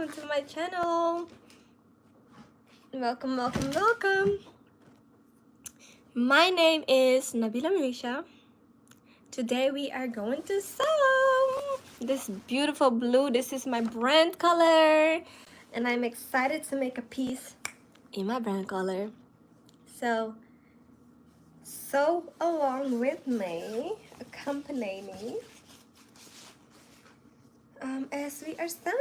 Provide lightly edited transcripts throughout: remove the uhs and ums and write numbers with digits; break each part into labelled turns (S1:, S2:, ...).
S1: welcome to my channel. Welcome. My name is Nabila Marisha. Today we are going to sew this beautiful blue. This is my brand color, and I'm excited to make a piece in my brand color. So sew along with me, accompany me as we are sewing.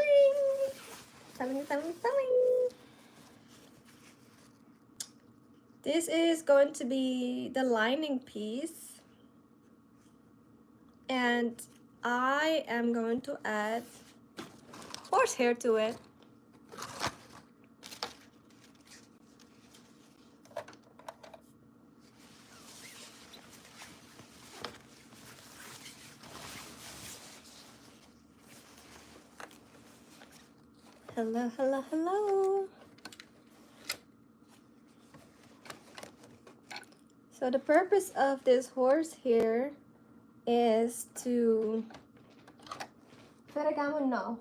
S1: This is going to be the lining piece, and I am going to add horsehair to it. Hello. So the purpose of this horsehair is to... No.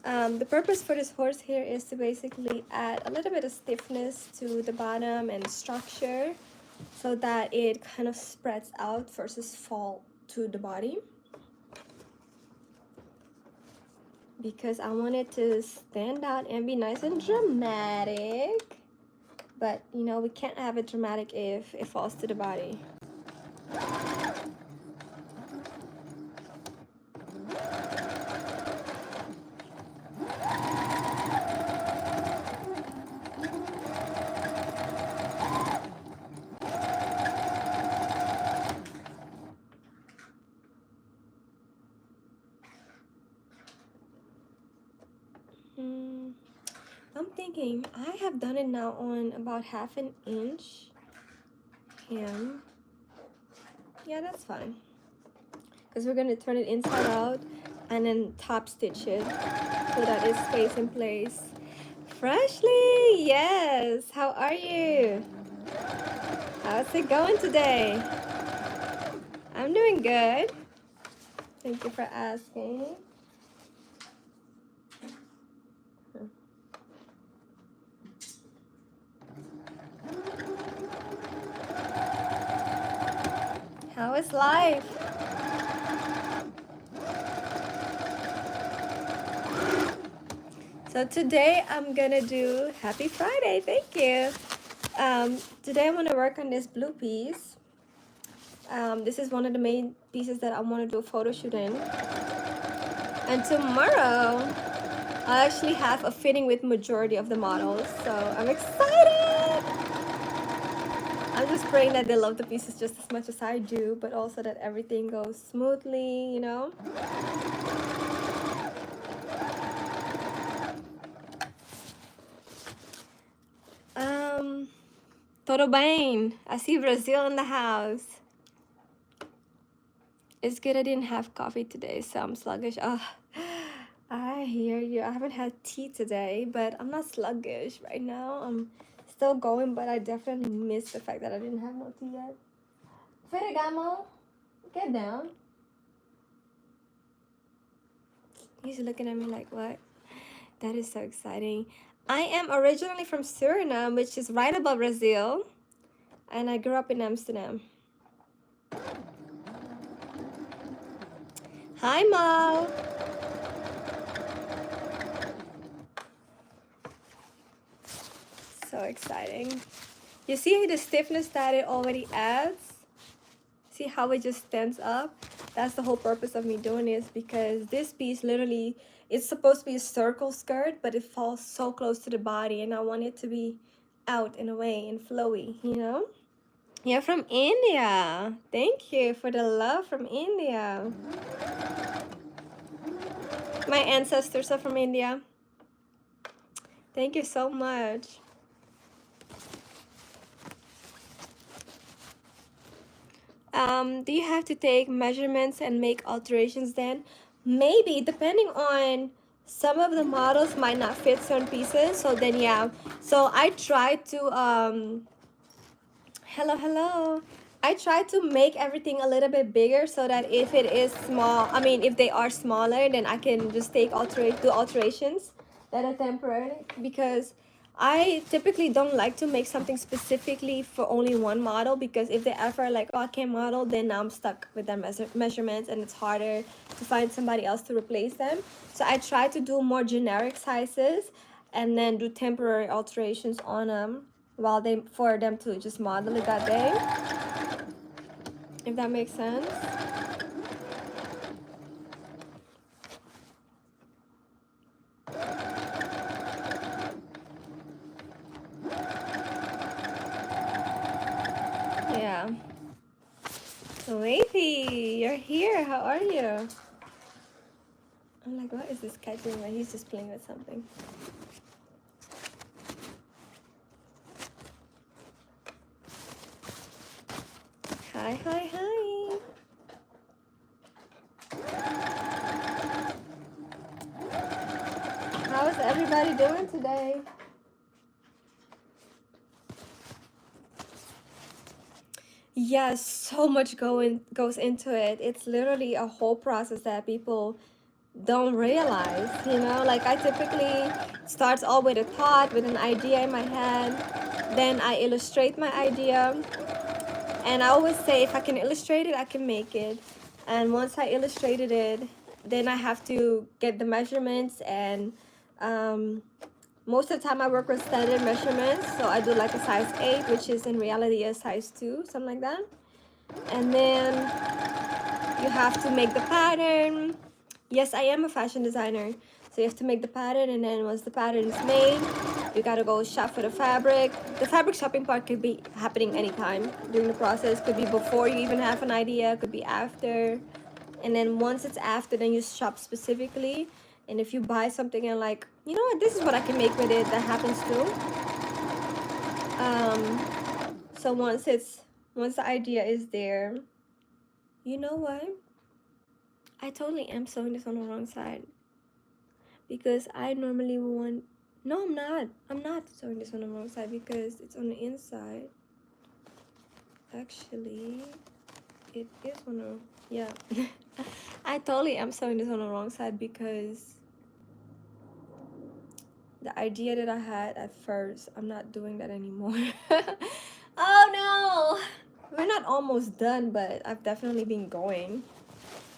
S1: The purpose for this horsehair is to basically add a little bit of stiffness to the bottom and structure so that it kind of spreads out versus fall to the body. Because I want it to stand out and be nice and dramatic. But, you know, we can't have it dramatic if it falls to the body. I'm thinking I have done it now on about 1/2 inch hem. Yeah, that's fine, because we're going to turn it inside out and then top stitch it so that it stays in place. Freshly, yes. How are you? How's it going today? I'm doing good. Thank you for asking. How is life? So today I'm gonna do Happy Friday. Thank you. Today I'm gonna work on this blue piece. This is one of the main pieces that I want to do a photo shoot in. And tomorrow I actually have a fitting with majority of the models, so I'm excited. I'm just praying that they love the pieces just as much as I do, but also that everything goes smoothly, you know. Todo bem. I see Brazil in the house. It's good I didn't have coffee today, so I'm sluggish. Oh, I hear you. I haven't had tea today, but I'm not sluggish right now. I'm still going, but I definitely miss the fact that I didn't have no tea yet. Ferragamo, get down. He's looking at me like, what? That is so exciting. I am originally from Suriname, which is right above Brazil, and I grew up in Amsterdam. Hi, Mo. So exciting. You see the stiffness that it already adds? See how it just stands up? That's the whole purpose of me doing this, because this piece literally, it's supposed to be a circle skirt, but it falls so close to the body, and I want it to be out in a way and flowy, you know? You're from India. Thank you for the love from India. My ancestors are from India. Thank you so much. Do you have to take measurements and make alterations then? Maybe, depending on, some of the models might not fit certain pieces, so then yeah. So I tried to hello. I try to make everything a little bit bigger so that if it is small, I mean, if they are smaller, then I can just do alterations that are temporary, because I typically don't like to make something specifically for only one model, because if they ever like, oh, I can't model, then I'm stuck with their measurements and it's harder to find somebody else to replace them. So I try to do more generic sizes and then do temporary alterations on them while for them to just model it that day, if that makes sense. Yeah. So Wavy, you're here. How are you? I'm like, what is this cat doing? Like, he's just playing with something. Hi, hi, hi. How is everybody doing today? Yes, so much goes into it. It's literally a whole process that people don't realize, you know? Like, I typically starts all with a thought, with an idea in my head. Then I illustrate my idea. And I always say, if I can illustrate it, I can make it. And once I illustrated it, then I have to get the measurements. And most of the time I work with standard measurements. So I do like a size 8, which is in reality a size 2, something like that. And then you have to make the pattern. Yes, I am a fashion designer. So you have to make the pattern, and then once the pattern is made, you gotta go shop for the fabric. The fabric shopping part could be happening anytime during the process. Could be before you even have an idea, could be after. And then once it's after, then you shop specifically. And if you buy something and like, you know what, this is what I can make with it, that happens too. So once the idea is there, you know what? I totally am sewing this on the wrong side, because I normally want, no, I'm not sewing this on the wrong side because it's on the inside. Actually, it is on the, yeah. I totally am sewing this on the wrong side because the idea that I had at first, I'm not doing that anymore. Oh no! We're not almost done, but I've definitely been going.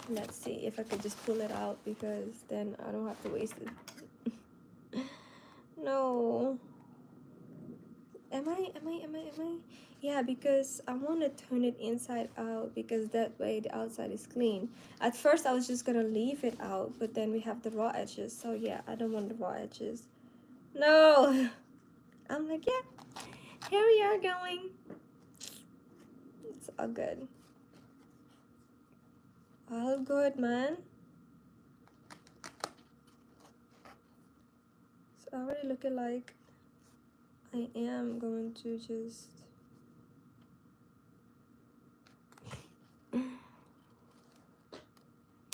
S1: Let's see if I could just pull it out, because then I don't have to waste it. No. Am I? Yeah, because I want to turn it inside out, because that way the outside is clean. At first I was just gonna leave it out, but then we have the raw edges. So yeah, I don't want the raw edges. No. I'm like, yeah, here we are going. It's all good. All good, man. It's already looking like I am going to just...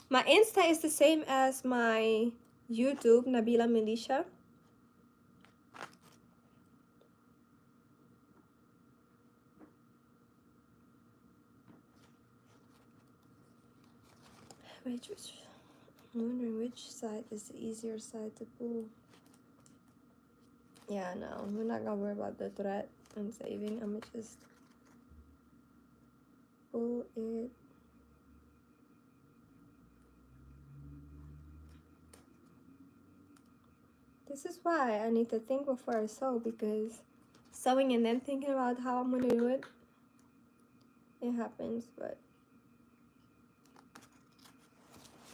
S1: My Insta is the same as my YouTube, Nabila Militia. Wait, I'm wondering which side is the easier side to pull. Yeah, no, we're not gonna worry about the thread and saving. I'm gonna just pull it. This is why I need to think before I sew, because sewing and then thinking about how I'm gonna do it, it happens. But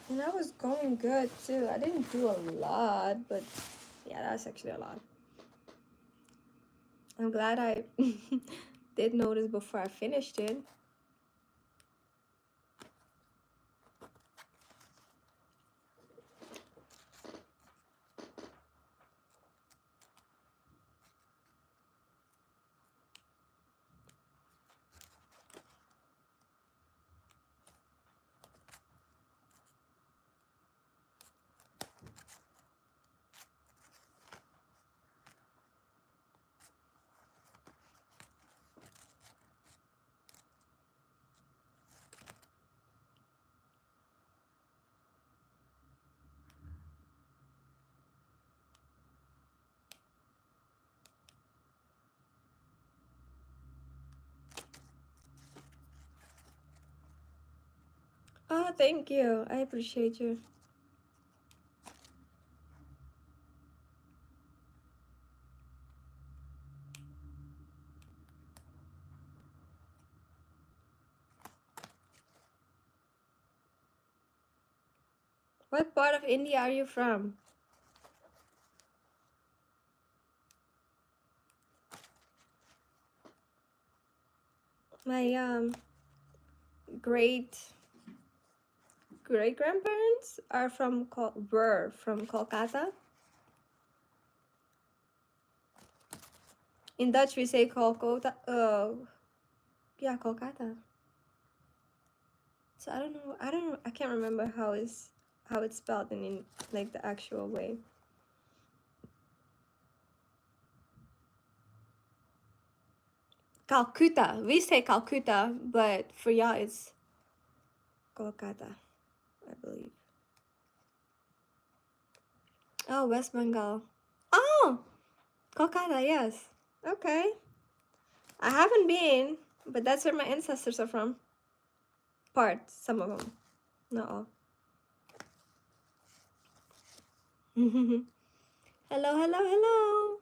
S1: and I was going good too. I didn't do a lot, but yeah, that's actually a lot. I'm glad I did notice before I finished it. Oh, thank you. I appreciate you. What part of India are you from? My great great grandparents are were from Kolkata. In Dutch, we say Kolkata. Yeah, Kolkata. So I don't know. I can't remember how it's spelled in like the actual way. Calcutta. We say Calcutta, but for y'all it's Kolkata, I believe. Oh, West Bengal. Oh, Kolkata. Yes. Okay. I haven't been, but that's where my ancestors are from. Some of them, not all. Hello, hello, hello.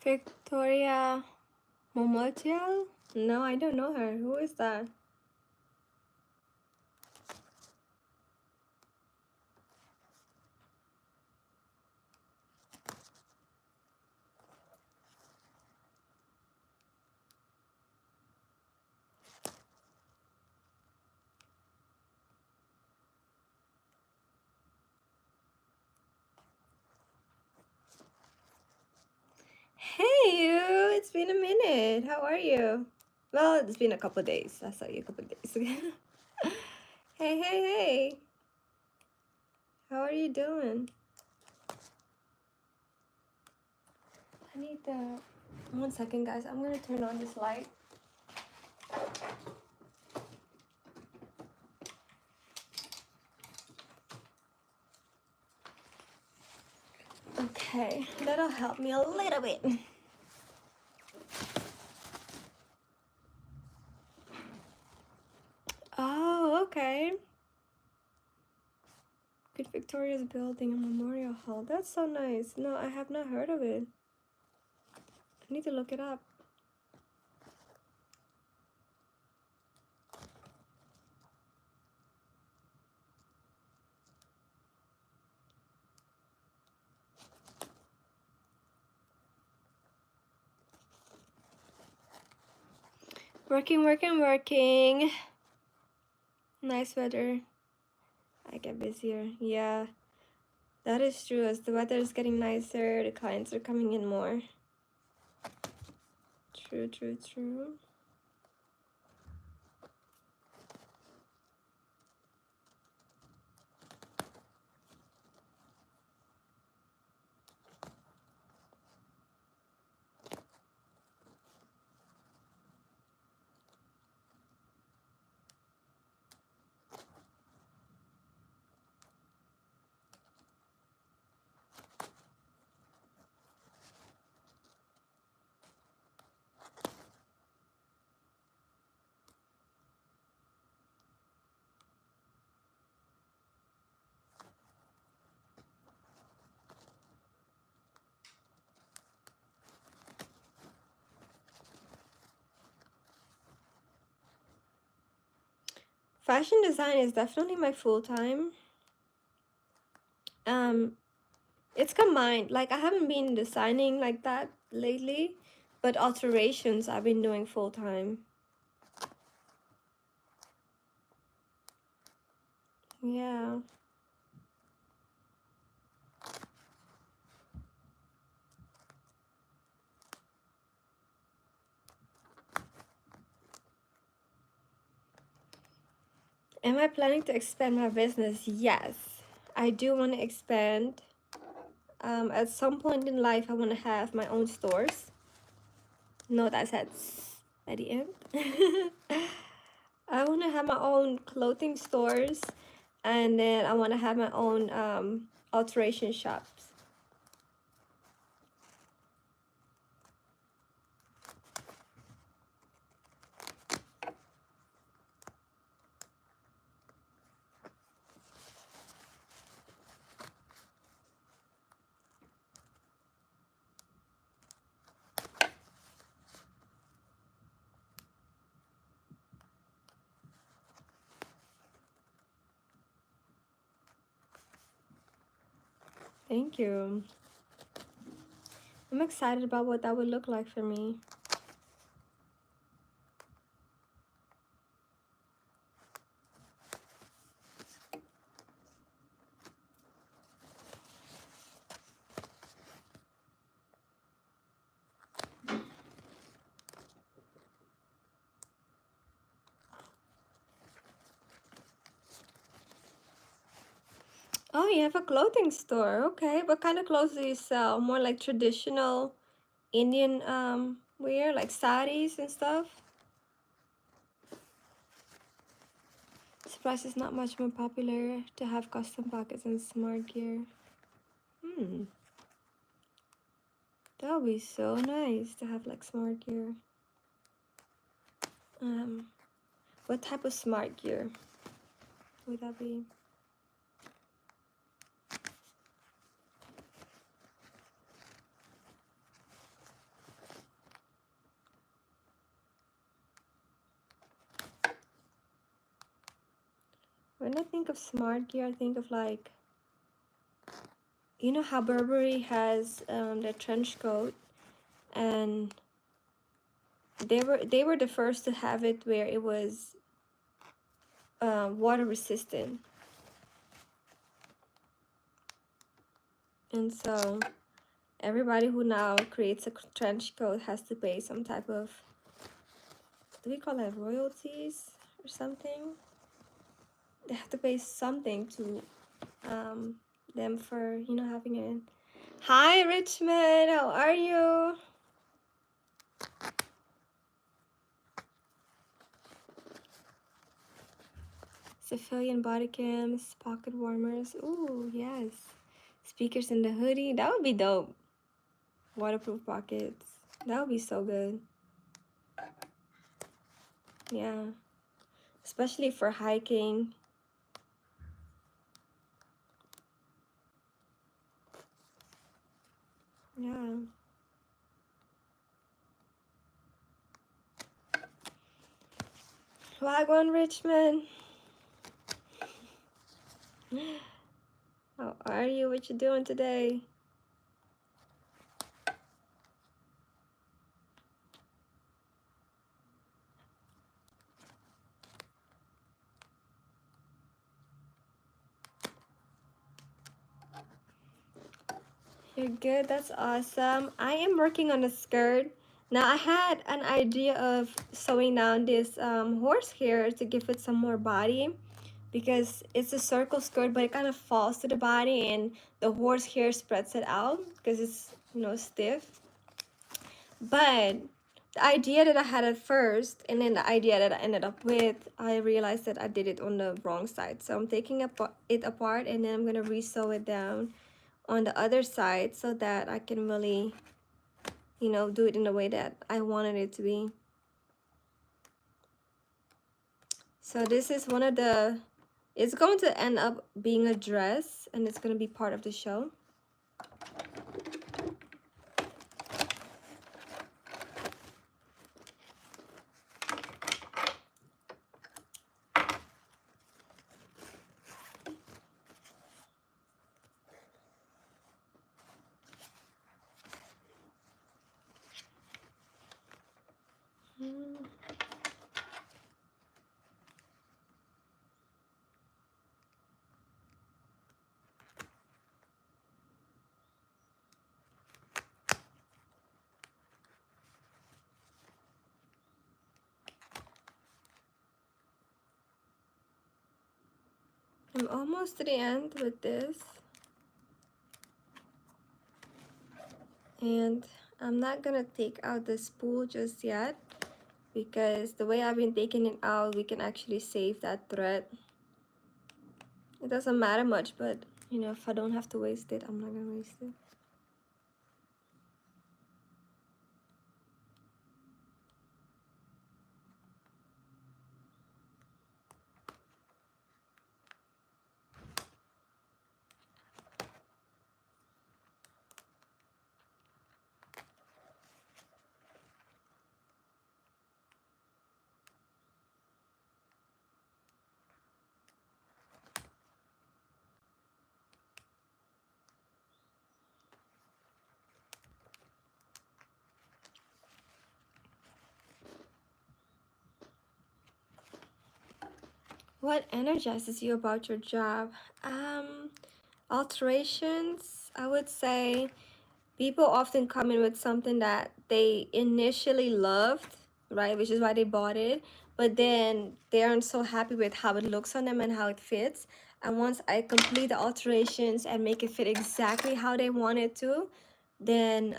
S1: Victoria Momotial? No, I don't know her. Who is that? Hey you, it's been a minute. How are you? Well, it's been a couple days. I saw you a couple days ago. Hey, hey, hey. How are you doing? I need the... 1 second, guys. I'm gonna turn on this light. Okay, that'll help me a little bit. Oh, okay. Good Victoria's building a memorial hall. That's so nice. No, I have not heard of it. I need to look it up. Working, working, working. Nice weather. I get busier. Yeah, that is true. As the weather is getting nicer, the clients are coming in more. True, true, true. Fashion design is definitely my full-time. It's combined. Like, I haven't been designing like that lately, but alterations I've been doing full-time. Yeah. Am I planning to expand my business? Yes. I do want to expand. At some point in life, I want to have my own stores. No, that's at the end. I want to have my own clothing stores, and then I want to have my own alteration shops. Thank you. I'm excited about what that would look like for me. Oh, you have a clothing store. Okay. What kind of clothes do you sell? More like traditional Indian wear, like saris and stuff? Surprised it's not much more popular to have custom pockets and smart gear. That would be so nice to have like smart gear. What type of smart gear would that be? When I think of smart gear, I think of like, you know how Burberry has their trench coat, and they were the first to have it where it was water resistant, and so everybody who now creates a trench coat has to pay some type of, do we call that royalties or something? They have to pay something to them for, you know, having it. Hi Richmond, how are you? Civilian body cams, pocket warmers. Ooh, yes. Speakers in the hoodie. That would be dope. Waterproof pockets. That would be so good. Yeah. Especially for hiking. Yeah. Wagwan Richmond. How are you? What you doing today? You're good. That's awesome. I am working on a skirt. Now, I had an idea of sewing down this horse hair to give it some more body, because it's a circle skirt, but it kind of falls to the body, and the horse hair spreads it out because it's, you know, stiff. But the idea that I had at first, and then the idea that I ended up with, I realized that I did it on the wrong side. So I'm taking it apart, and then I'm going to re-sew it down on the other side so that I can really, you know, do it in the way that I wanted it to be. So this is one of the, it's going to end up being a dress, and it's going to be part of the show. I'm almost to the end with this. And I'm not gonna take out the spool just yet, because the way I've been taking it out, we can actually save that thread. It doesn't matter much, but you know, if I don't have to waste it, I'm not gonna waste it. What energizes you about your job? Alterations, I would say people often come in with something that they initially loved, right? Which is why they bought it. But then they aren't so happy with how it looks on them and how it fits. And once I complete the alterations and make it fit exactly how they want it to, then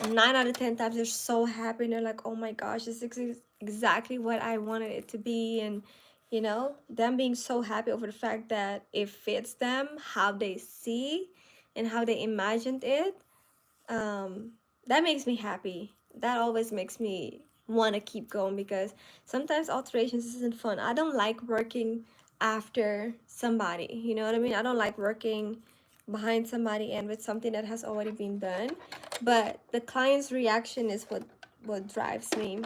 S1: 9 out of 10 times they're so happy and they're like, oh my gosh, this is exactly what I wanted it to be. And you know, them being so happy over the fact that it fits them, how they see and how they imagined it, that makes me happy. That always makes me want to keep going, because sometimes alterations isn't fun. I don't like working after somebody, you know what I mean? I don't like working behind somebody and with something that has already been done, but the client's reaction is what drives me.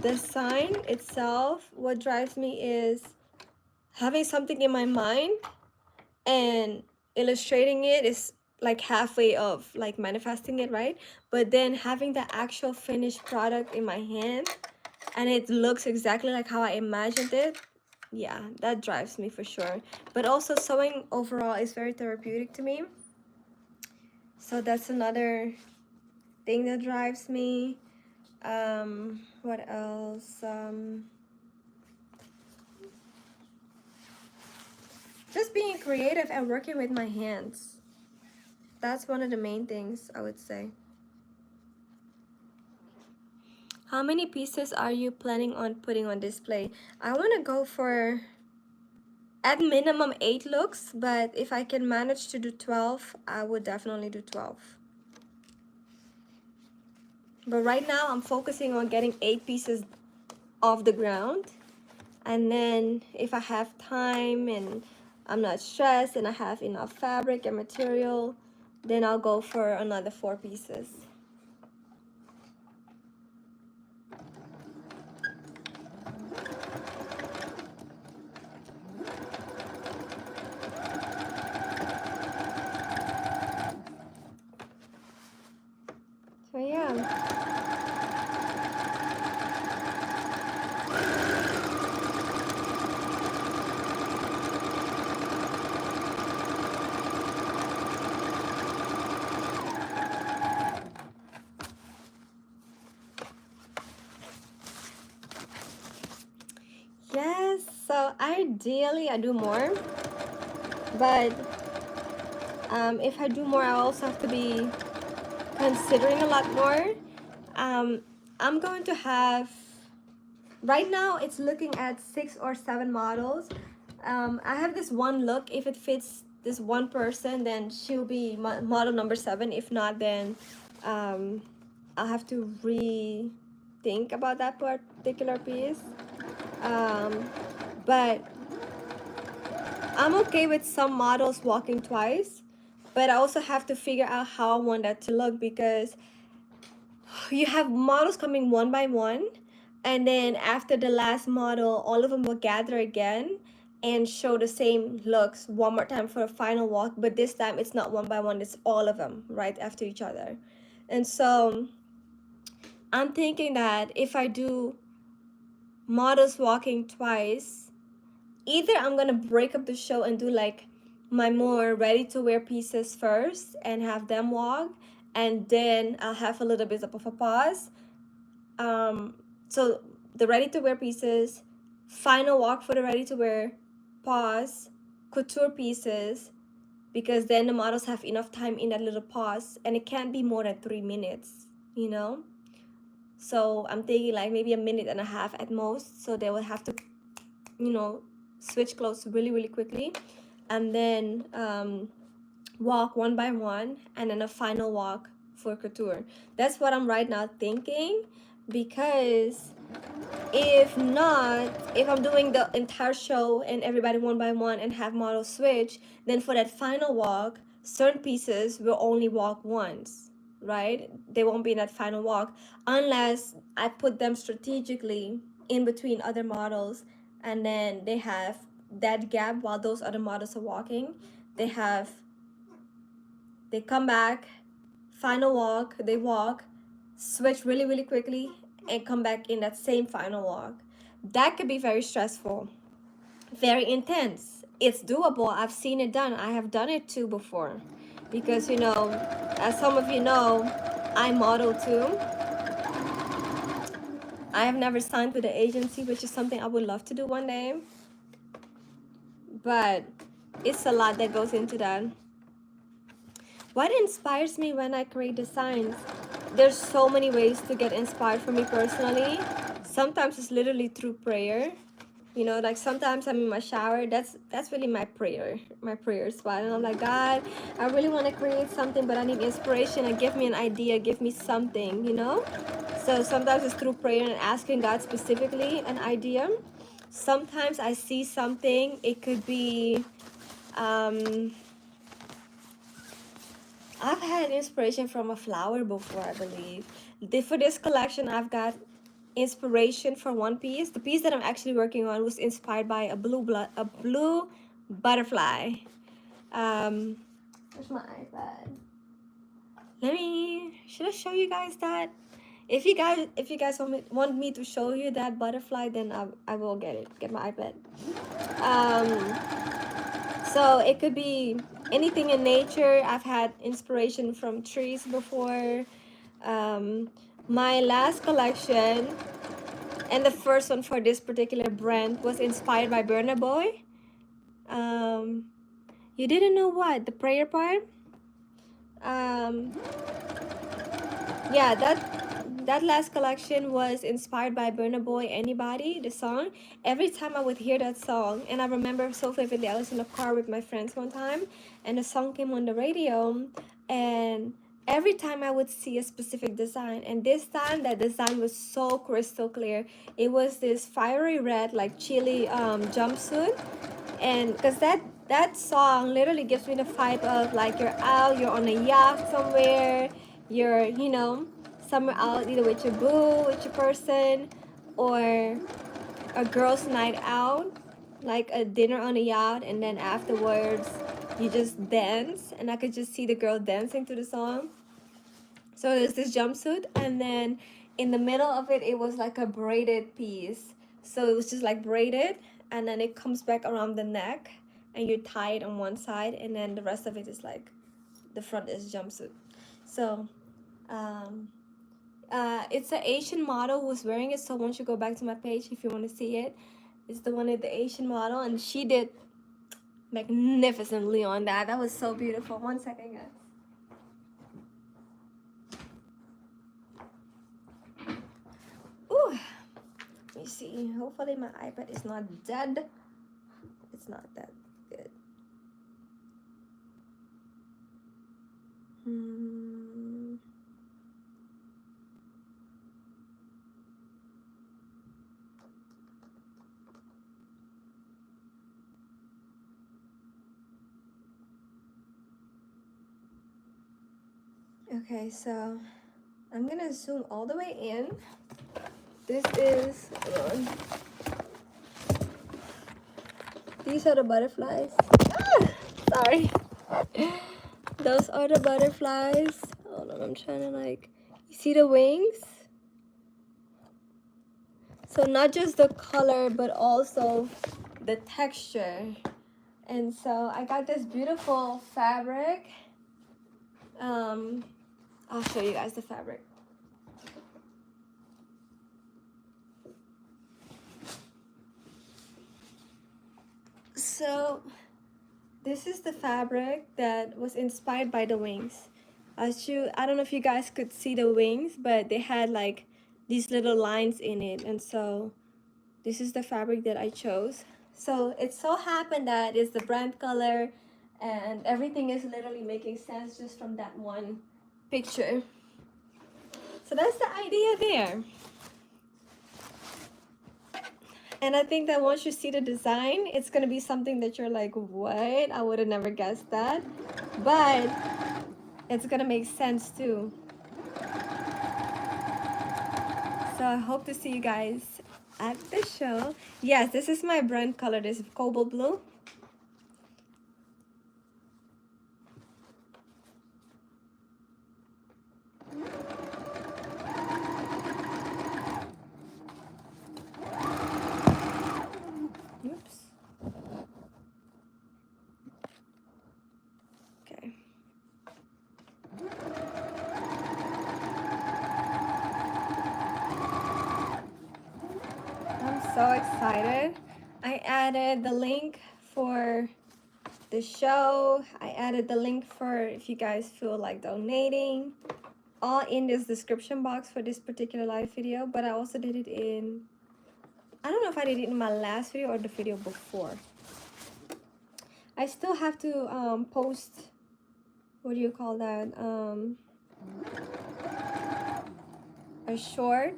S1: The sign itself, what drives me is having something in my mind and illustrating it is like halfway of like manifesting it, right? But then having the actual finished product in my hand and it looks exactly like how I imagined it, yeah, that drives me for sure. But also sewing overall is very therapeutic to me, so that's another thing that drives me. What else? Just being creative and working with my hands. That's one of the main things I would say. How many pieces are you planning on putting on display? I want to go for at minimum 8 looks, but if I can manage to do 12, I would definitely do 12. But right now I'm focusing on getting 8 pieces off the ground. And then if I have time and I'm not stressed and I have enough fabric and material, then I'll go for another 4 pieces. So yeah. Yes, so ideally I do more, but if I do more, I also have to be considering a lot more. I'm going to have, right now it's looking at 6 or 7 models. I have this one look. If it fits this one person, then she'll be model number 7. If not, then I'll have to rethink about that particular piece. But I'm okay with some models walking twice, but I also have to figure out how I want that to look, because you have models coming one by one, and then after the last model, all of them will gather again and show the same looks one more time for a final walk, but this time it's not one by one, it's all of them right after each other. And so I'm thinking that if I do models walking twice, either I'm gonna break up the show and do like my more ready to wear pieces first and have them walk, and then I'll have a little bit of a pause. So the ready to wear pieces, final walk for the ready to wear, pause, couture pieces, because then the models have enough time in that little pause, and it can't be more than 3 minutes, you know. So I'm thinking like maybe a minute and a half at most, so they will have to, you know, switch clothes really, really quickly, and then walk one by one, and then a final walk for couture. That's what I'm right now thinking, because if not, if I'm doing the entire show and everybody one by one and have models switch, then for that final walk, certain pieces will only walk once, right? They won't be in that final walk unless I put them strategically in between other models, and then they have that gap while those other models are walking. They come back, final walk, they walk, switch really, really quickly, and come back in that same final walk. That could be very stressful, very intense. It's doable. I've seen it done. I have done it too before. Because, you know, as some of you know, I model too. I have never signed with an agency, which is something I would love to do one day. But it's a lot that goes into that. What inspires me when I create designs? There's so many ways to get inspired for me personally. Sometimes it's literally through prayer. You know, like sometimes I'm in my shower. That's really my prayer spot. And I'm like, God, I really want to create something, but I need inspiration, and give me an idea, give me something, you know? So sometimes it's through prayer and asking God specifically an idea. Sometimes I see something. It could be I've had inspiration from a flower before, I believe. For this collection, I've got inspiration for one piece. The piece that I'm actually working on was inspired by a blue butterfly. Where's my iPad? Should I show you guys that? If you guys want me to show you that butterfly, then I will get my iPad. So it could be anything in nature. I've had inspiration from trees before. My last collection and the first one for this particular brand was inspired by Burna Boy. You didn't know what? The prayer part? Yeah, that last collection was inspired by Burna Boy, Anybody, the song. Every time I would hear that song, and I remember so vividly, I was in a car with my friends one time, and the song came on the radio, and every time I would see a specific design, and this time that design was so crystal clear. It was this fiery red, like chili jumpsuit, and because that song literally gives me the vibe of like you're out, you're on a yacht somewhere, you're, you know, somewhere out either with your boo, with your person, or a girls' night out, like a dinner on a yacht, and then afterwards you just dance, and I could just see the girl dancing to the song. So there's this jumpsuit, and then in the middle of it, it was like a braided piece. So it was just like braided, and then it comes back around the neck, and you tie it on one side, and then the rest of it is like the front is jumpsuit. So it's an Asian model who's wearing it. So once you go back to my page, if you want to see it, it's the one with the Asian model, and she did magnificently on that. That was so beautiful. 1 second, guys. Ooh. Let me see. Hopefully my iPad is not dead. It's not that good. Okay, so I'm gonna zoom all the way in. This is, hold on. These are the butterflies. Sorry. Those are the butterflies. Hold on, I'm trying to like, you see the wings? So not just the color, but also the texture. And so I got this beautiful fabric. I'll show you guys the fabric. So this is the fabric that was inspired by the wings. I don't know if you guys could see the wings, but they had like these little lines in it, and so this is the fabric that I chose. So it so happened that it's the brand color, and everything is literally making sense just from that one picture. So that's the idea there. And I think that once you see the design, it's going to be something that you're like, what? I would have never guessed that. But it's going to make sense too. So I hope to see you guys at the show. Yes, this is my brand color. This is cobalt blue. Oops. Okay. I'm so excited. I added the link for the show. I added the link for if you guys feel like donating. All in this description box for this particular live video, but I also did it in, I don't know if I did it in my last video or the video before. I still have to post, what do you call that, a short.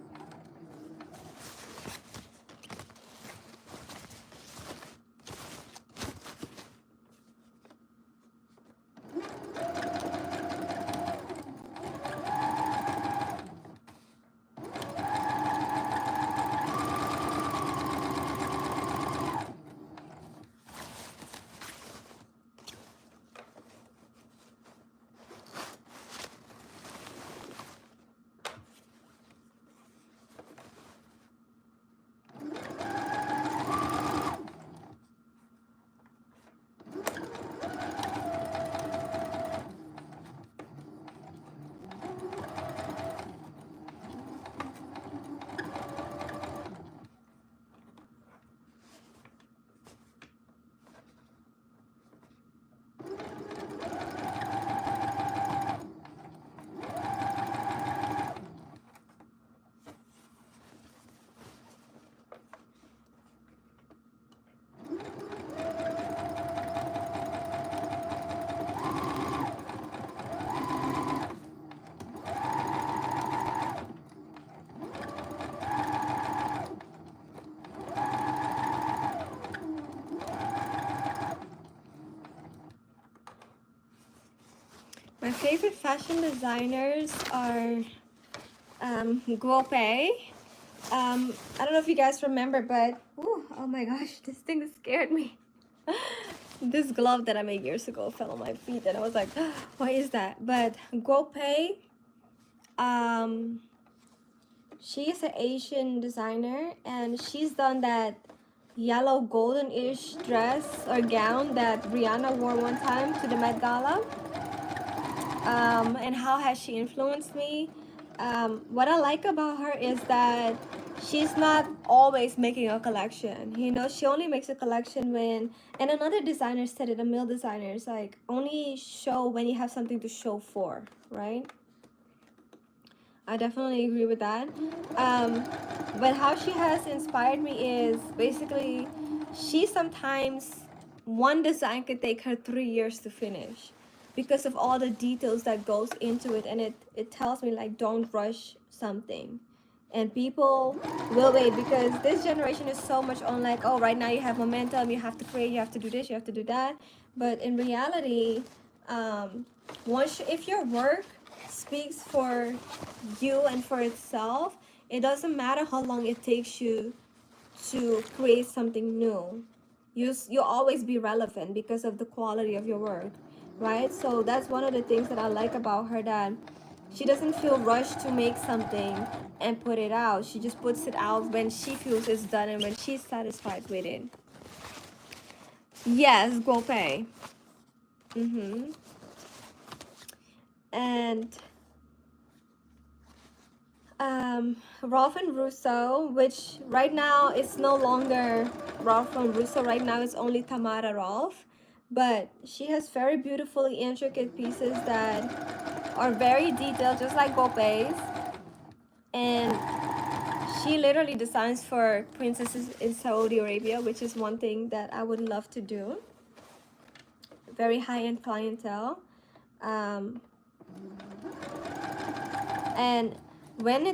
S1: My favorite fashion designers are Guo Pei. I don't know if you guys remember, but oh my gosh, this thing scared me. This glove that I made years ago fell on my feet, and I was like, what is that? But Guo Pei, she is an Asian designer, and she's done that yellow golden-ish dress or gown that Rihanna wore one time to the Met Gala. And how has she influenced me? What I like about her is that she's not always making a collection. You know, she only makes a collection when, and another designer said it, a male designer, is like, only show when you have something to show for, right? I definitely agree with that. But how she has inspired me is basically, she sometimes, one design could take her 3 years to finish because of all the details that goes into it, and it tells me like, don't rush something. And people will wait, because this generation is so much on like, oh, right now you have momentum, you have to create, you have to do this, you have to do that. But in reality, if your work speaks for you and for itself, it doesn't matter how long it takes you to create something new. You'll always be relevant because of the quality of your work, right? So that's one of the things that I like about her, that she doesn't feel rushed to make something and put it out. She just puts it out when she feels it's done and when she's satisfied with it. Yes, Guo Pei. And Rolf and Russo, which right now it's no longer Rolf and Russo. Right now it's only Tamara Rolf, but she has very beautifully intricate pieces that are very detailed, just like Gopes. And she literally designs for princesses in Saudi Arabia, which is one thing that I would love to do. Very high-end clientele. Um, and when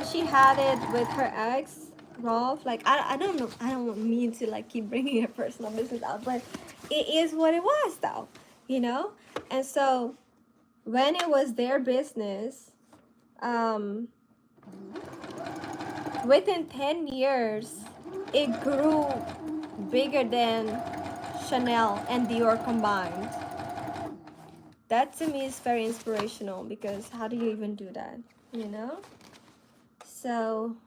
S1: she had it with her ex Rolf, like I don't know, I don't mean to like keep bringing her personal business out, but it is what it was though, you know. And so when it was their business, um within 10 years it grew bigger than Chanel and Dior combined. That to me is very inspirational, because how do you even do that, you know? So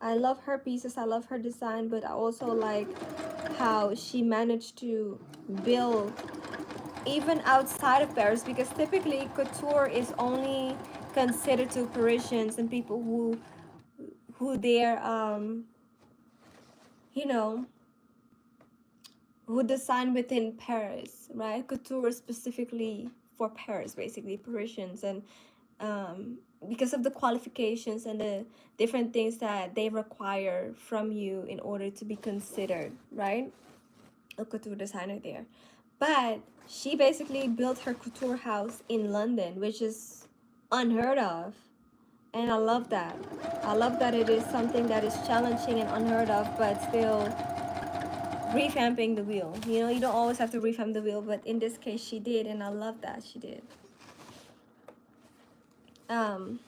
S1: I love her pieces, I love her design, but I also like how she managed to build even outside of Paris, because typically couture is only considered to Parisians and people who they're you know, who design within Paris, right? Couture is specifically for Paris, basically Parisians, and because of the qualifications and the different things that they require from you in order to be considered, right, a couture designer there. But she basically built her couture house in London, which is unheard of. And I love that. I love that it is something that is challenging and unheard of, but still revamping the wheel. You know, you don't always have to revamp the wheel, but in this case she did, and I love that she did. Um,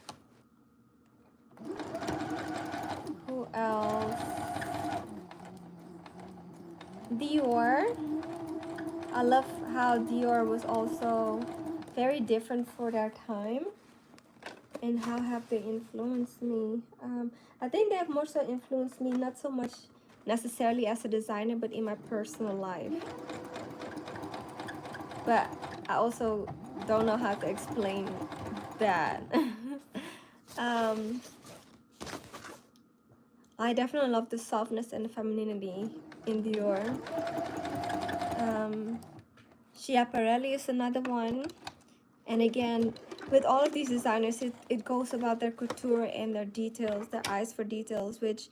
S1: who else? Dior. I love how Dior was also very different for their time, and how have they influenced me. I think they have more so influenced me, not so much necessarily as a designer, but in my personal life. But I also don't know how to explain that. um, I definitely love the softness and the femininity in Dior. Schiaparelli is another one. And again, with all of these designers, it goes about their couture and their details, their eyes for details, which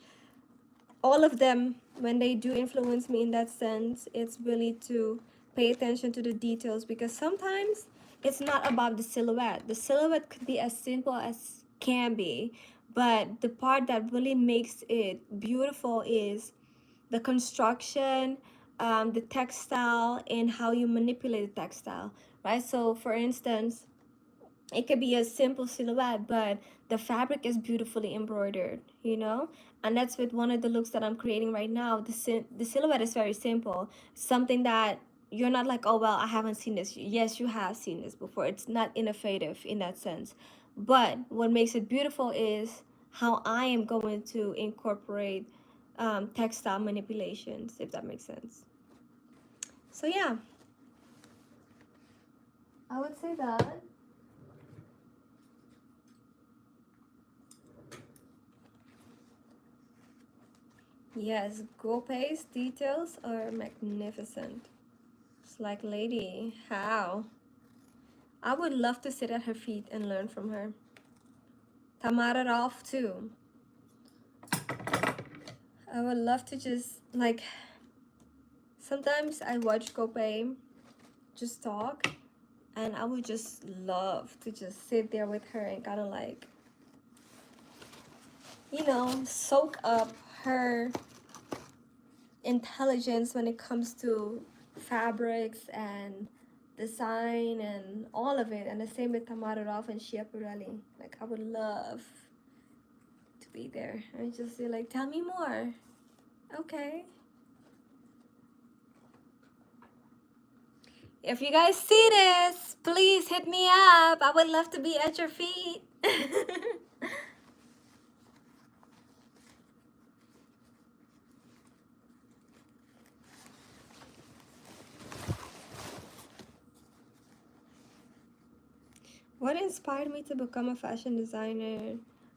S1: all of them, when they do influence me in that sense, it's really to pay attention to the details, because sometimes it's not about the silhouette. The silhouette could be as simple as can be, but the part that really makes it beautiful is the construction, the textile, and how you manipulate the textile, right? So for instance, it could be a simple silhouette, but the fabric is beautifully embroidered, you know. And that's with one of the looks that I'm creating right now. The silhouette is very simple, something that you're not like, oh well, I haven't seen this. Yes, you have seen this before. It's not innovative in that sense, but what makes it beautiful is how I am going to incorporate textile manipulations, if that makes sense. So yeah, I would say that. Yes, Gopay's details are magnificent. It's like, lady, how? I would love to sit at her feet and learn from her. Tamara Rolf too. I would love to just, like, sometimes I watch Gopay just talk, and I would just love to just sit there with her and kind of like, you know, soak up her intelligence when it comes to fabrics and design and all of it. And the same with Tamara Rolf and Schiaparelli. Like, I would love to be there and just be like, tell me more. Okay. If you guys see this, please hit me up. I would love to be at your feet. What inspired me to become a fashion designer?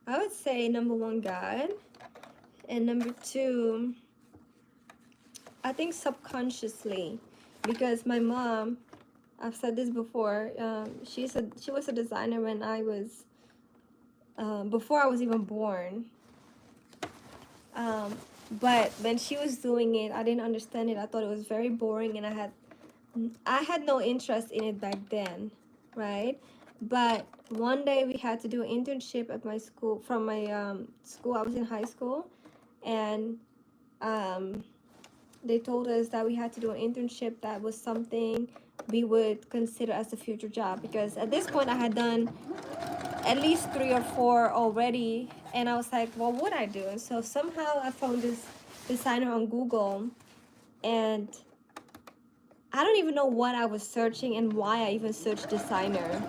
S1: I would say number one, God. And number two, I think subconsciously, because my mom, I've said this before, she was a designer when I was, before I was even born. But when she was doing it, I didn't understand it. I thought it was very boring, and I had no interest in it back then, right? But one day we had to do an internship at my school, from my school. I was in high school, and they told us that we had to do an internship that was something we would consider as a future job, because at this point I had done at least 3 or 4 already, and I was like, what would I do? And so somehow I found this designer on Google, and I don't even know what I was searching and why I even searched designer.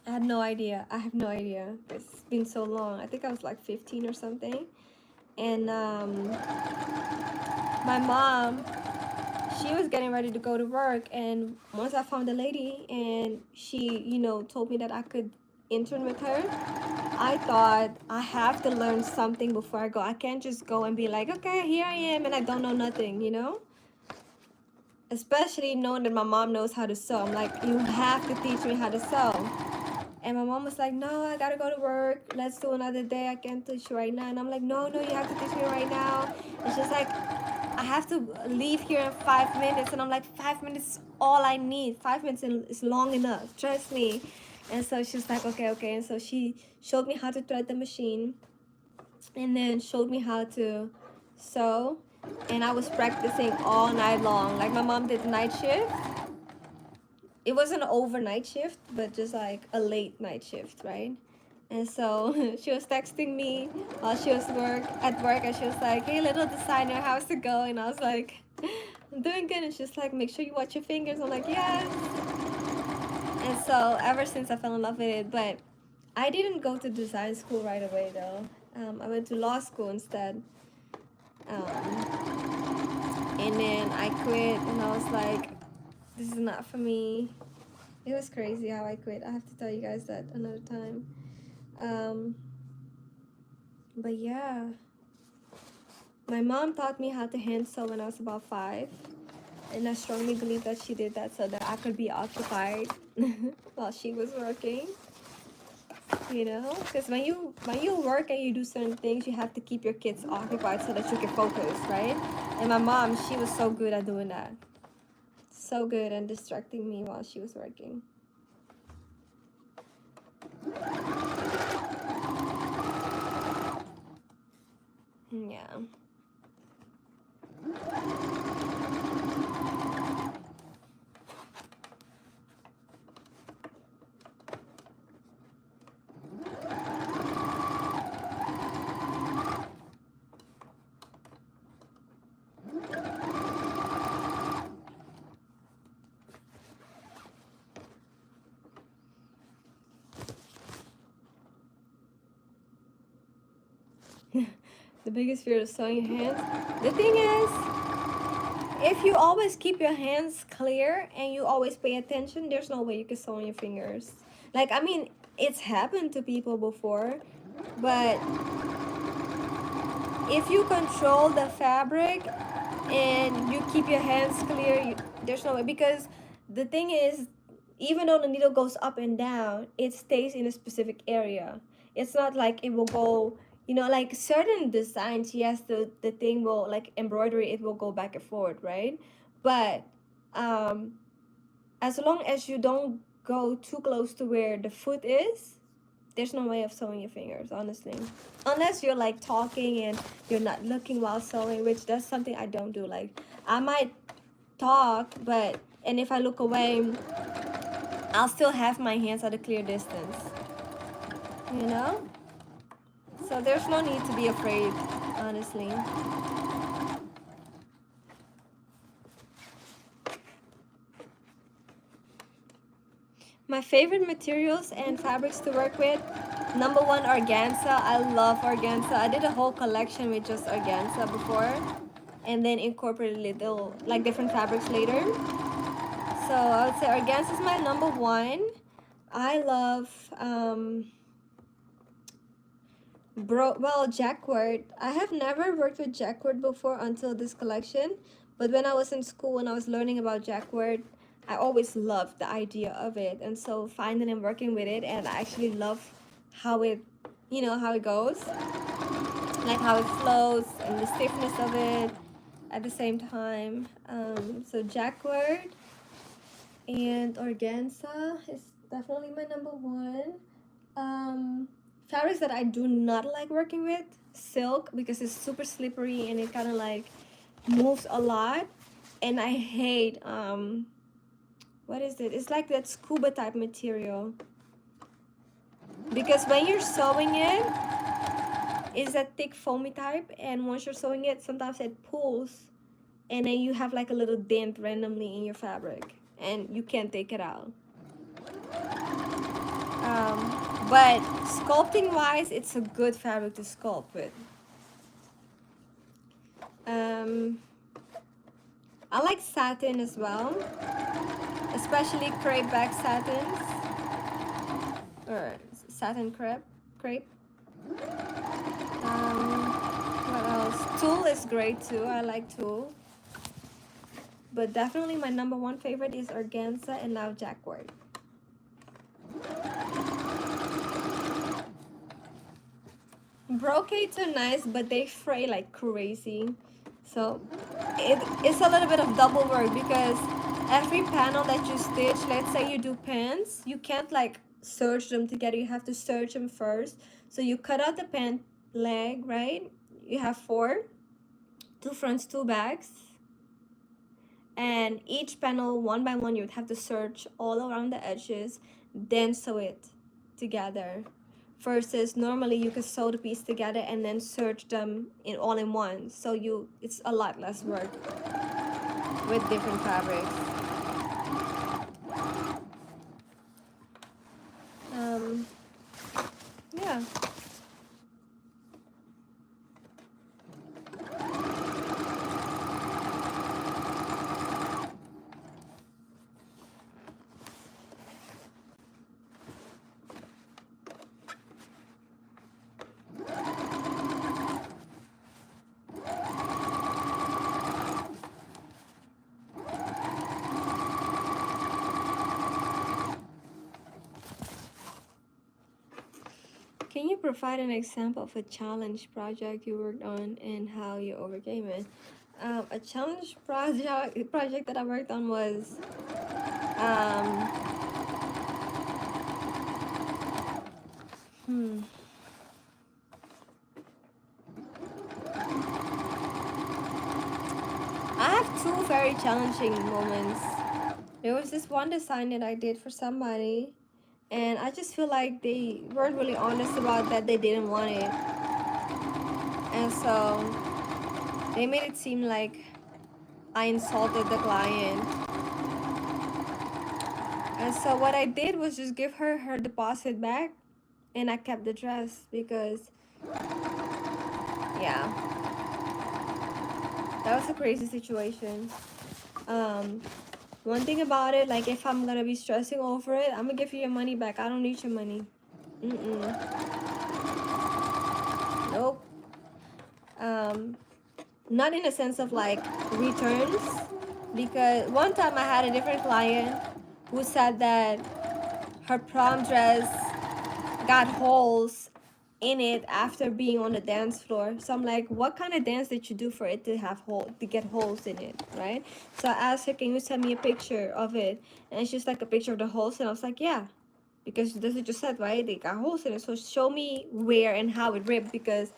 S1: I had no idea. I have no idea. It's been so long. I think I was like 15 or something. And my mom, she was getting ready to go to work, and once I found a lady and she, you know, told me that I could intern with her, I thought I have to learn something before I go. I can't just go and be like, okay, here I am, and I don't know nothing, you know? Especially knowing that my mom knows how to sew. I'm like, you have to teach me how to sew. And my mom was like, no, I gotta go to work. Let's do another day. I can't teach you right now. And I'm like, no, you have to teach me right now. And she's like, I have to leave here in 5 minutes. And I'm like, 5 minutes is all I need. 5 minutes is long enough. Trust me. And so she's like, okay. And so she showed me how to thread the machine, and then showed me how to sew. And I was practicing all night long. Like, my mom did night shift. It wasn't an overnight shift, but just like a late night shift, right? And so she was texting me while she was at work, and she was like, hey, little designer, how's it going? And I was like, I'm doing good. And she's like, make sure you watch your fingers. I'm like, yes. And so ever since I fell in love with it. But I didn't go to design school right away, though. I went to law school instead. And then I quit, and I was like, this is not for me. It was crazy how I quit. I have to tell you guys that another time. But yeah, my mom taught me how to hand sew when I was about 5, and I strongly believe that she did that so that I could be occupied while she was working. You know, because when you work and you do certain things, you have to keep your kids occupied so that you can focus, right? And my mom, she was so good at doing that. So good at distracting me while she was working. Yeah. The biggest fear is sewing your hands. The thing is, if you always keep your hands clear and you always pay attention, there's no way you can sew on your fingers. Like, I mean, it's happened to people before, but if you control the fabric and you keep your hands clear, there's no way. Because the thing is, even though the needle goes up and down, it stays in a specific area. It's not like it will go, you know, like certain designs, yes, the thing will, like embroidery, it will go back and forth, right? But as long as you don't go too close to where the foot is, there's no way of sewing your fingers, honestly. Unless you're like talking and you're not looking while sewing, which that's something I don't do. Like, I might talk, and if I look away, I'll still have my hands at a clear distance, you know? So there's no need to be afraid, honestly. My favorite materials and fabrics to work with, number one, organza. I love organza. I did a whole collection with just organza before, and then incorporated little, like, different fabrics later. So I would say organza is my number one. I love Well, jacquard. I have never worked with jacquard before until this collection. But when I was in school and I was learning about jacquard, I always loved the idea of it. And so finding and working with it, and I actually love how it, how it goes. Like how it flows and the stiffness of it at the same time. So jacquard and organza is definitely my number one. Fabrics that I do not like working with, silk, because it's super slippery and it kind of like moves a lot. And I hate what is it? It's like that scuba type material, because when you're sewing it, it's that thick foamy type, and once you're sewing it, sometimes it pulls and then you have like a little dent randomly in your fabric and you can't take it out. But sculpting wise, it's a good fabric to sculpt with. I like satin as well, especially crepe back satins, or satin crepe. What else? Tulle is great too. I like tulle. But definitely my number one favorite is organza and now jacquard. Brocades are nice, but they fray like crazy. So it's a little bit of double work, because every panel that you stitch, let's say you do pants, you can't like serge them together. You have to serge them first. So you cut out the pant leg, right? You have 4, 2 fronts, 2 backs. And each panel, one by one, you would have to serge all around the edges, then sew it together. Versus normally you could sew the piece together and then serge them in all in one. So it's a lot less work with different fabrics. Yeah. Can you provide an example of a challenge project you worked on and how you overcame it? A challenge project that I worked on was I have 2 very challenging moments. There was this one design that I did for somebody, and I just feel like they weren't really honest about that they didn't want it. And so they made it seem like I insulted the client. And so what I did was just give her her deposit back, and I kept the dress because, yeah, that was a crazy situation. One thing about it, like if I'm gonna be stressing over it, I'm gonna give you your money back. I don't need your money. Nope. Not in a sense of like returns, because one time I had a different client who said that her prom dress got holes in it after being on the dance floor. So I'm like, what kind of dance did you do for it to have to get holes in it, right? So I asked her, can you send me a picture of it? And she's like, a picture of the holes. And I was like, yeah, because that's what you said, right? They got holes in it. So show me where and how it ripped, because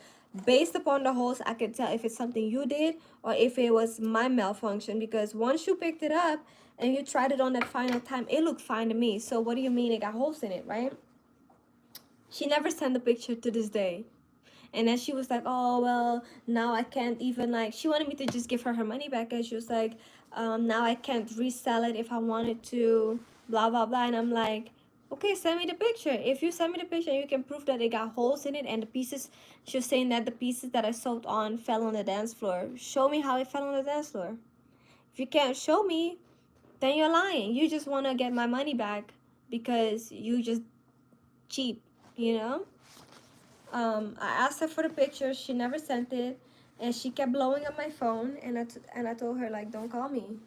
S1: based upon the holes, I could tell if it's something you did or if it was my malfunction. Because once you picked it up and you tried it on that final time, it looked fine to me. So what do you mean it got holes in it, right? She never sent the picture to this day. And then she was like, oh, well, now I can't even, like, she wanted me to just give her her money back. And she was like, now I can't resell it if I wanted to, blah, blah, blah. And I'm like, okay, send me the picture. If you send me the picture, you can prove that it got holes in it. And the pieces, she was saying that the pieces that I sewed on fell on the dance floor. Show me how it fell on the dance floor. If you can't show me, then you're lying. You just want to get my money back because you just cheap, you know? I asked her for the picture. She never sent it, and she kept blowing up my phone. And I told her, like, don't call me.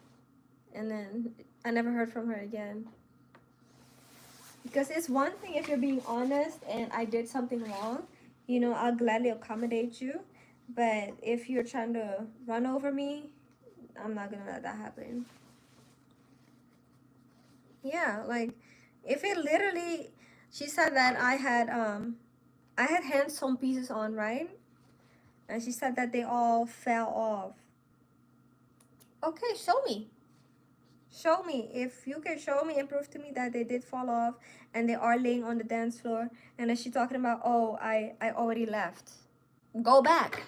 S1: And then I never heard from her again. Because it's one thing if you're being honest and I did something wrong, you know, I'll gladly accommodate you. But if you're trying to run over me, I'm not gonna let that happen. Yeah, like if it literally, she said that I had hand sewn pieces on, right? And she said that they all fell off. Okay, show me. Show me. If you can show me and prove to me that they did fall off and they are laying on the dance floor. And then she's talking about, oh, I already left. Go back.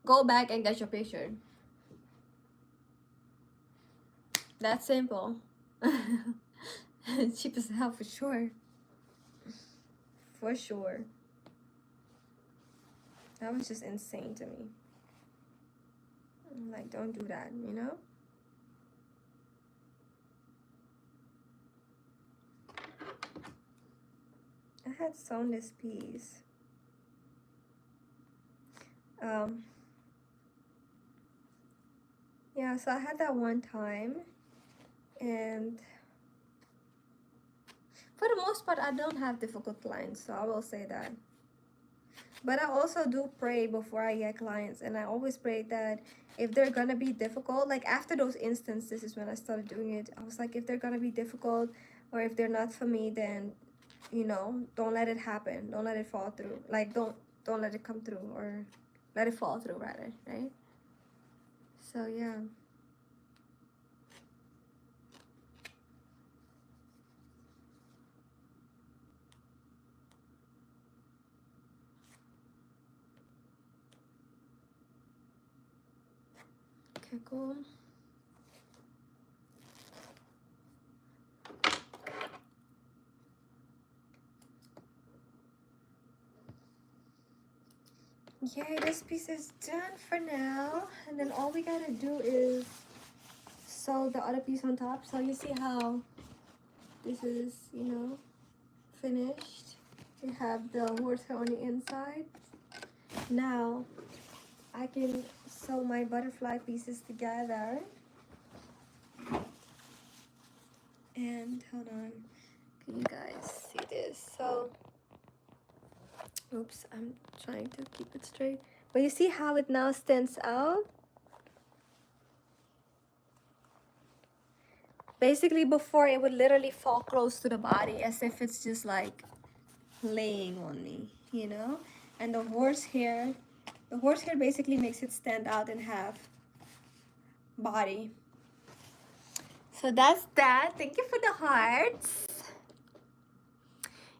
S1: Go back and get your picture. That's simple. Cheap as hell for sure. For sure. That was just insane to me. I'm like, don't do that, you know? I had sewn this piece. Yeah, so I had that one time, and for the most part, I don't have difficult clients, so I will say that. But I also do pray before I get clients, and I always pray that if they're gonna be difficult, like after those instances is when I started doing it. I was like, if they're gonna be difficult or if they're not for me, then, you know, don't let it happen. Don't let it fall through. Like, don't let it come through, or let it fall through rather, right? So yeah. Okay, cool. Yay, this piece is done for now. And then all we gotta do is sew the other piece on top. So you see how this is, you know, finished. We have the horsehair on the inside. Now I can sew my butterfly pieces together. And hold on, can you guys see this? So, oops, I'm trying to keep it straight. But you see how it now stands out? Basically, before it would literally fall close to the body as if it's just like laying on me, you know? And the horsehair basically makes it stand out and have body. So that's that. Thank you for the hearts.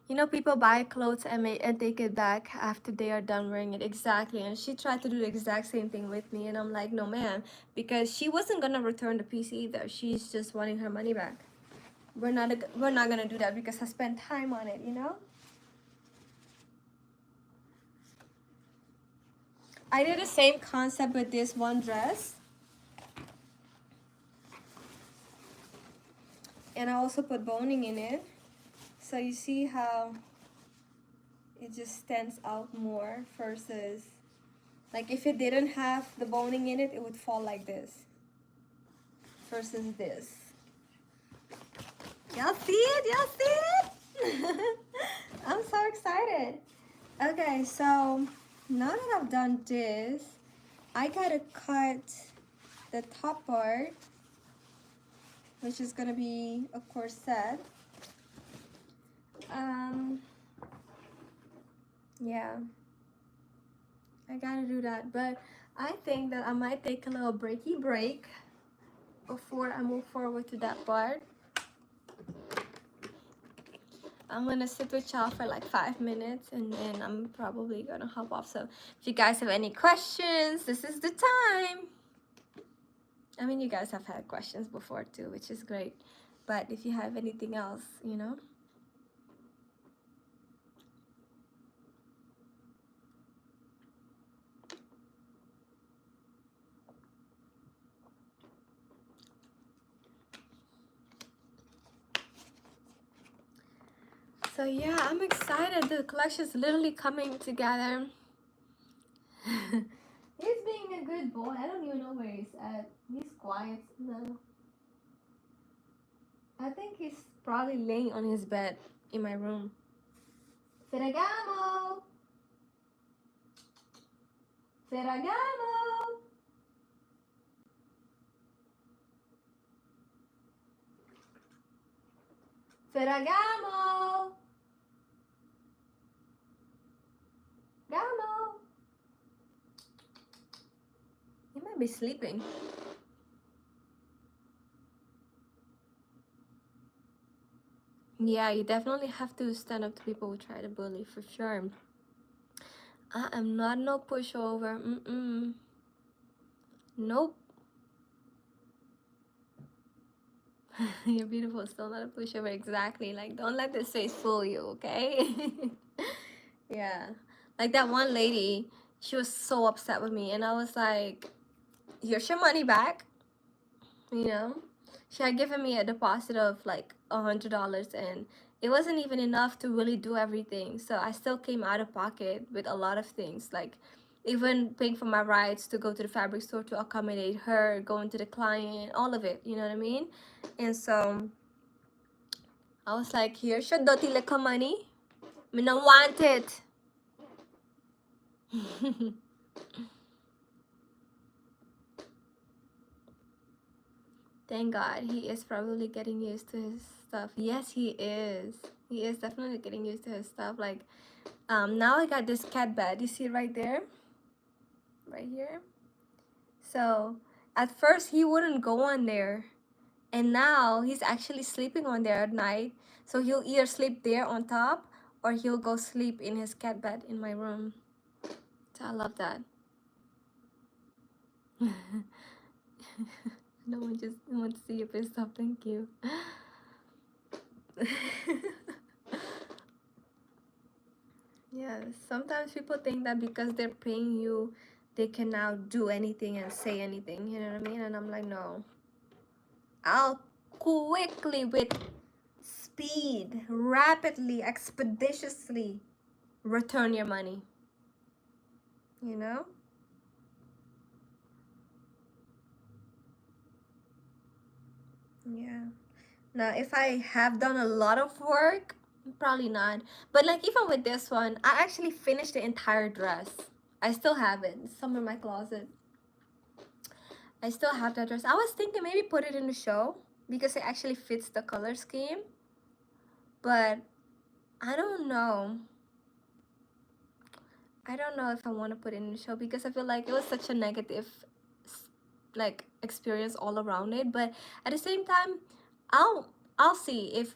S1: You know, people buy clothes and take it back after they are done wearing it. Exactly. And she tried to do the exact same thing with me. And I'm like, no, ma'am. Because she wasn't going to return the piece either. She's just wanting her money back. We're not going to do that because I spent time on it, you know? I did the same concept with this one dress. And I also put boning in it. So you see how it just stands out more versus, like if it didn't have the boning in it, it would fall like this versus this. Y'all see it? Y'all see it? I'm so excited. Okay, so now that I've done this, I gotta cut the top part, which is gonna be a corset. Yeah, I gotta do that, but I think that I might take a little breaky break before I move forward to that part. I'm gonna sit with y'all for like 5 minutes and then I'm probably gonna hop off. So if you guys have any questions, this is the time. I mean, you guys have had questions before too, which is great. But if you have anything else, you know. So yeah, I'm excited. The collection's literally coming together. He's being a good boy. I don't even know where he's at. He's quiet now. I think he's probably laying on his bed in my room. Ferragamo! Ferragamo! Ferragamo! Gamo! He might be sleeping. Yeah, you definitely have to stand up to people who try to bully, for sure. I am not no pushover. Mm-mm. Nope. You're beautiful, still not a pushover. Exactly. Like, don't let this face fool you, okay? Yeah. Like that one lady, she was so upset with me, and I was like, here's your money back. You know? She had given me a deposit of like $100, and it wasn't even enough to really do everything. So I still came out of pocket with a lot of things, like even paying for my rides to go to the fabric store to accommodate her, going to the client, all of it, you know what I mean? And so I was like, here's your dirty little money. I don't want it. Thank God, he is probably getting used to his stuff. Yes, he is. He is definitely getting used to his stuff. Like, now I got this cat bed. You see it right there? Right here? So, at first he wouldn't go on there. And now he's actually sleeping on there at night. So he'll either sleep there on top or he'll go sleep in his cat bed in my room. So I love that. No one just wants to see you pissed off. Thank you. Yeah, sometimes people think that because they're paying you, they can now do anything and say anything. You know what I mean? And I'm like, no. I'll quickly, with speed, rapidly, expeditiously return your money. You know? Yeah. Now, if I have done a lot of work, probably not. But like even with this one, I actually finished the entire dress. I still have it. It's somewhere in my closet. I still have that dress. I was thinking maybe put it in the show because it actually fits the color scheme. But I don't know. I don't know if I want to put it in the show because I feel like it was such a negative like experience all around it. But at the same time, I'll see if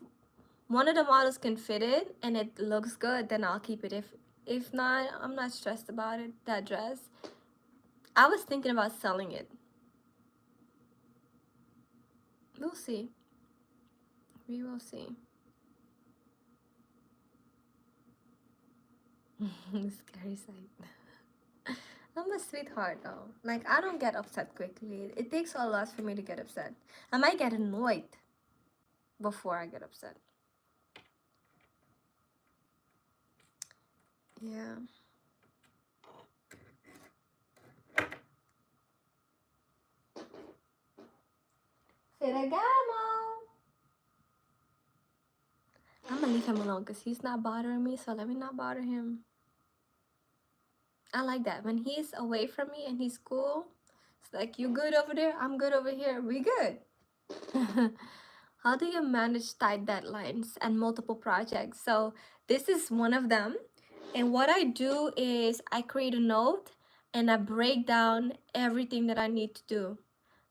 S1: one of the models can fit it and it looks good, then I'll keep it. If not, I'm not stressed about it. That dress, I was thinking about selling it. We'll see. We will see. Scary sight. I'm a sweetheart though. Like I don't get upset quickly. It takes a lot for me to get upset. I might get annoyed before I get upset. Yeah. Ferragamo. I'm gonna leave him alone because he's not bothering me, so let me not bother him. I like that. When he's away from me and he's cool, it's like, you good over there? I'm good over here. We good. How do you manage tight deadlines and multiple projects? So this is one of them. And what I do is I create a note and I break down everything that I need to do.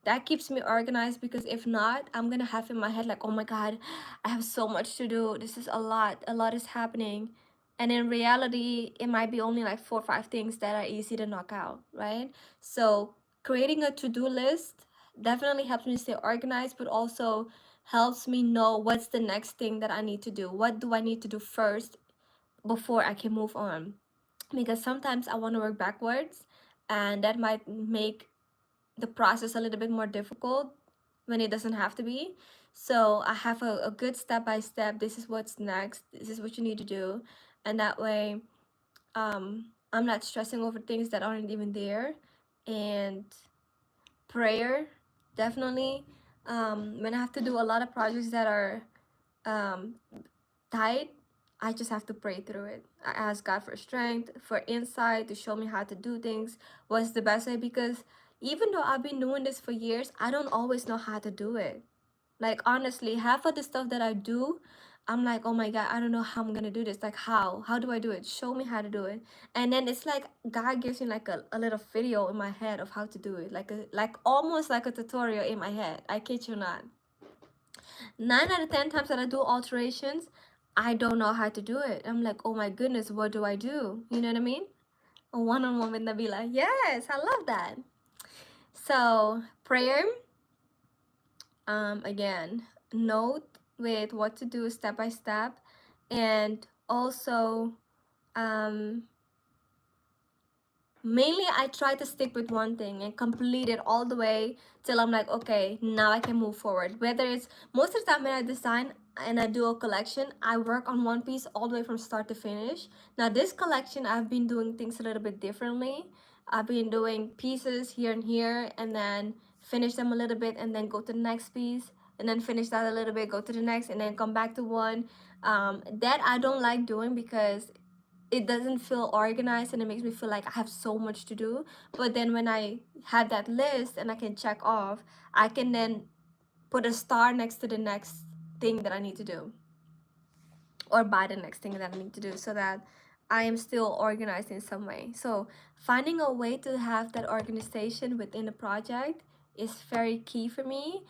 S1: That keeps me organized because if not, I'm gonna have in my head like, oh my God, I have so much to do. This is a lot is happening. And in reality, it might be only like 4 or 5 things that are easy to knock out, right? So creating a to-do list definitely helps me stay organized, but also helps me know what's the next thing that I need to do. What do I need to do first before I can move on? Because sometimes I want to work backwards, and that might make the process a little bit more difficult when it doesn't have to be. So I have a good step by step. This is what's next. This is what you need to do. And that way, I'm not stressing over things that aren't even there. And prayer, definitely. When I have to do a lot of projects that are um, tight, I just have to pray through it. I ask God for strength, for insight, to show me how to do things, what's the best way, because even though I've been doing this for years, I don't always know how to do it. Like, honestly, half of the stuff that I do, I'm like, oh my God, I don't know how I'm gonna do this. Like, how do I do it? Show me how to do it. And then it's like God gives me like a little video in my head of how to do it, like almost like a tutorial in my head. I kid you not. 9 out of 10 times that I do alterations, I don't know how to do it. I'm like, oh my goodness, what do I do? You know what I mean? A one-on-one with Nabila. Yes, I love that. So prayer, again, note with what to do step by step, and also um, mainly I try to stick with one thing and complete it all the way till I'm like, okay, now I can move forward. Whether it's, most of the time when I design and I do a collection, I work on one piece all the way from start to finish. Now this collection, I've been doing things a little bit differently. I've been doing pieces here and here, and then finish them a little bit, and then go to the next piece, and then finish that a little bit, go to the next, and then come back to one. That I don't like doing because it doesn't feel organized, and it makes me feel like I have so much to do. But then when I have that list and I can check off, I can then put a star next to the next thing that I need to do, or buy the next thing that I need to do, so that I am still organized in some way. So finding a way to have that organization within a project is very key for me.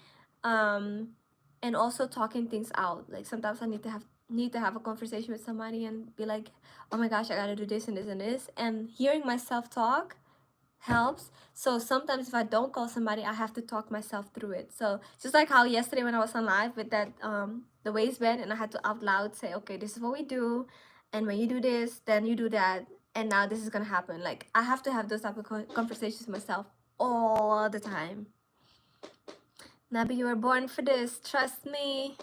S1: And also talking things out. Like sometimes I need to have a conversation with somebody and be like, oh my gosh, I gotta do this and this and this. And hearing myself talk helps. So sometimes if I don't call somebody, I have to talk myself through it. So just like how yesterday when I was on live with that the waistband, and I had to out loud say, okay, this is what we do, and when you do this, then you do that, and now this is gonna happen. Like I have to have those type of conversations myself all the time. Nabi, you were born for this, trust me.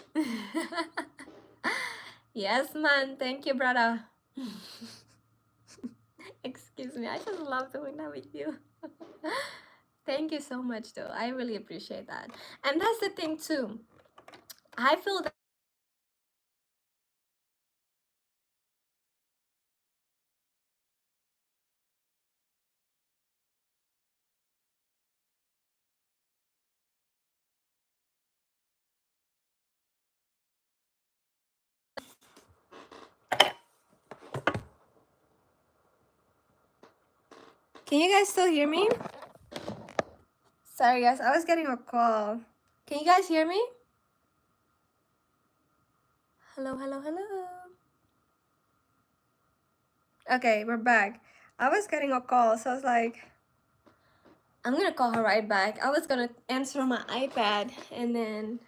S1: Yes, man, thank you, brother. Excuse me, I just love doing that with you. Thank you so much, though. I really appreciate that. And that's the thing, too. I feel that. Can you guys still hear me? Sorry, guys. I was getting a call. Can you guys hear me? Hello, hello, hello. Okay, we're back. I was getting a call, so I was like, I'm gonna call her right back. I was gonna answer on my iPad, and then,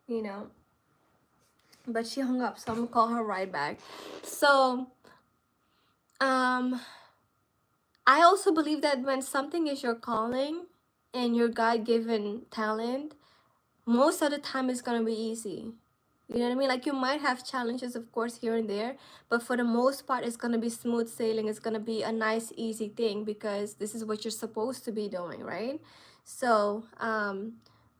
S1: you know, but she hung up, so I'm gonna call her right back. So, I also believe that when something is your calling and your God-given talent, most of the time it's gonna be easy. You know what I mean? Like you might have challenges, of course, here and there, but for the most part, it's gonna be smooth sailing. It's gonna be a nice, easy thing because this is what you're supposed to be doing, right? So,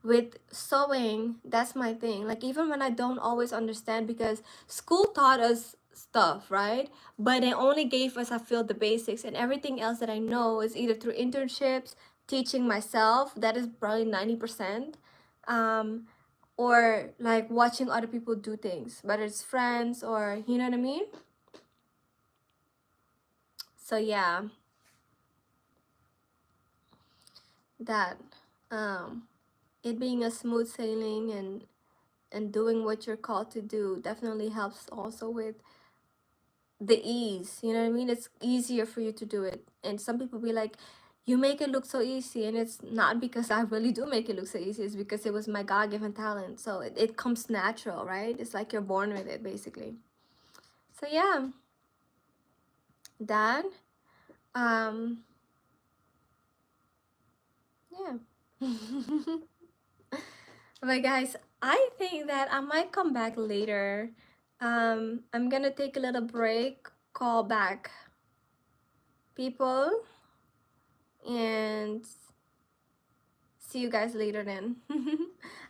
S1: with sewing, that's my thing. Like even when I don't always understand, because school taught us stuff, right? But they only gave us, I feel, the basics, and everything else that I know is either through internships, teaching myself. That is probably 90%. Or like watching other people do things, whether it's friends or, you know what I mean? So yeah, that it being a smooth sailing and doing what you're called to do definitely helps also with the ease. You know what I mean? It's easier for you to do it. And some people be like, you make it look so easy, and it's not because I really do make it look so easy. It's because it was my God-given talent. So it comes natural, right? It's like you're born with it, basically. So yeah, that yeah. But guys, I think that I might come back later. I'm gonna take a little break, call back people, and see you guys later then.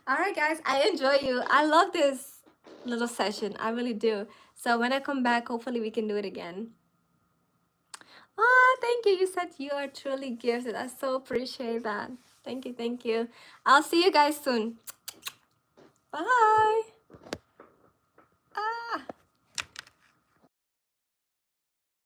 S1: All right, guys, I enjoy you. I love this little session. I really do. So when I come back, hopefully we can do it again. Oh, thank you. You said you are truly gifted. I so appreciate that. Thank you. Thank you. I'll see you guys soon. Bye.